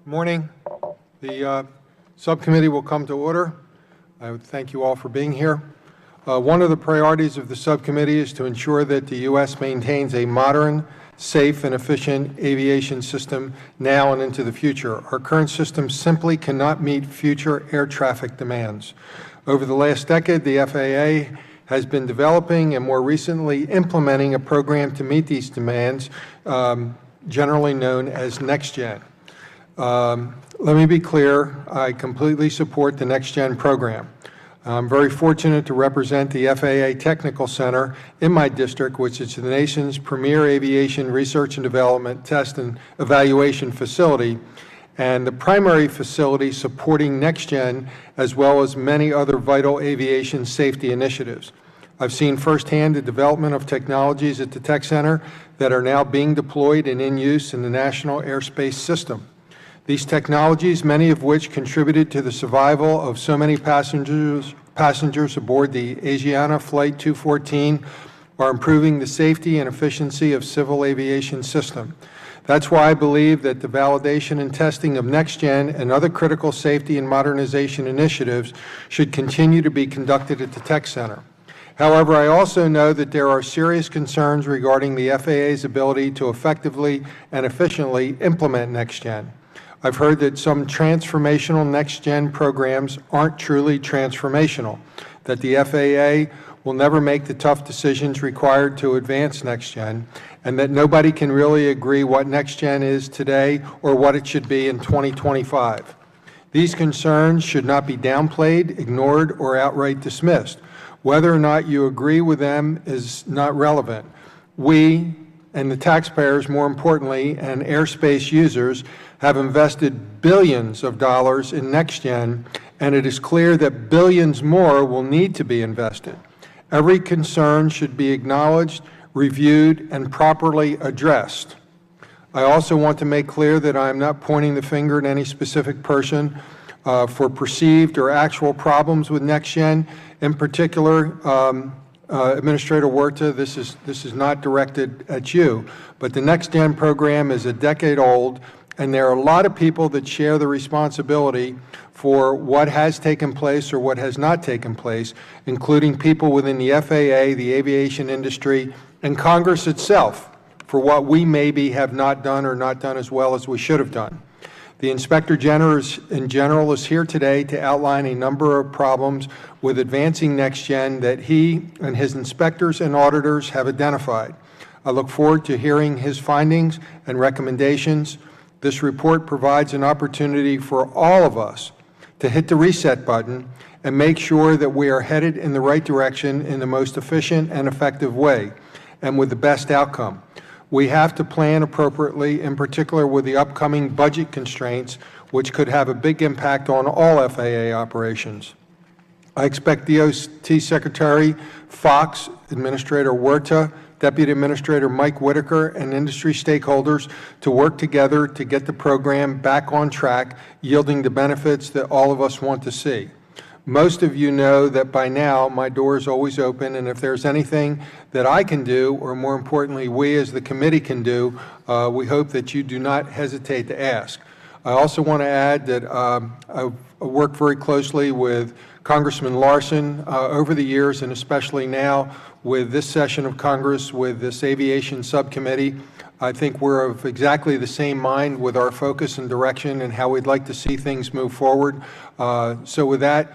Morning. The subcommittee will come to order. I would thank you all for being here. One of the priorities of the subcommittee is to ensure that the U.S. maintains a modern, safe, and efficient aviation system now and into the future. Our current system simply cannot meet future air traffic demands. Over the last decade, the FAA has been developing and more recently implementing a program to meet these demands, generally known as NextGen. Let me be clear, I completely support the NextGen program. I'm very fortunate to represent the FAA Technical Center in my district, which is the nation's premier aviation research and development, test and evaluation facility, and the primary facility supporting NextGen, as well as many other vital aviation safety initiatives. I've seen firsthand the development of technologies at the Tech Center that are now being deployed and in use in the national airspace system. These technologies, many of which contributed to the survival of so many passengers aboard the Aviation Flight 214, are improving the safety and efficiency of civil aviation system. That's why I believe that the validation and testing of NextGen and other critical safety and modernization initiatives should continue to be conducted at the Tech Center. However, I also know that there are serious concerns regarding the FAA's ability to effectively and efficiently implement NextGen. I've heard that some transformational NextGen programs aren't truly transformational, that the FAA will never make the tough decisions required to advance NextGen, and that nobody can really agree what NextGen is today or what it should be in 2025. These concerns should not be downplayed, ignored, or outright dismissed. Whether or not you agree with them is not relevant. We, and the taxpayers, more importantly, and airspace users, have invested billions of dollars in NextGen, and it is clear that billions more will need to be invested. Every concern should be acknowledged, reviewed, and properly addressed. I also want to make clear that I am not pointing the finger at any specific person for perceived or actual problems with NextGen. In particular, Administrator Huerta, this is not directed at you, but the NextGen program is a decade old, and there are a lot of people that share the responsibility for what has taken place or what has not taken place, including people within the FAA, the aviation industry, and Congress itself, for what we maybe have not done or not done as well as we should have done. The Inspector General is here today to outline a number of problems with advancing NextGen that he and his inspectors and auditors have identified. I look forward to hearing his findings and recommendations. This report provides an opportunity for all of us to hit the reset button and make sure that we are headed in the right direction in the most efficient and effective way and with the best outcome. We have to plan appropriately, in particular with the upcoming budget constraints, which could have a big impact on all FAA operations. I expect DOT Secretary Fox, Administrator Huerta, Deputy Administrator Mike Whitaker, and industry stakeholders to work together to get the program back on track, yielding the benefits that all of us want to see. Most of you know that by now my door is always open, and if there's anything that I can do, or more importantly we as the committee can do, we hope that you do not hesitate to ask. I also want to add that I've worked very closely with Congressman Larson over the years, and especially now with this session of Congress, with this aviation subcommittee. I think we're of exactly the same mind with our focus and direction and how we'd like to see things move forward. So with that,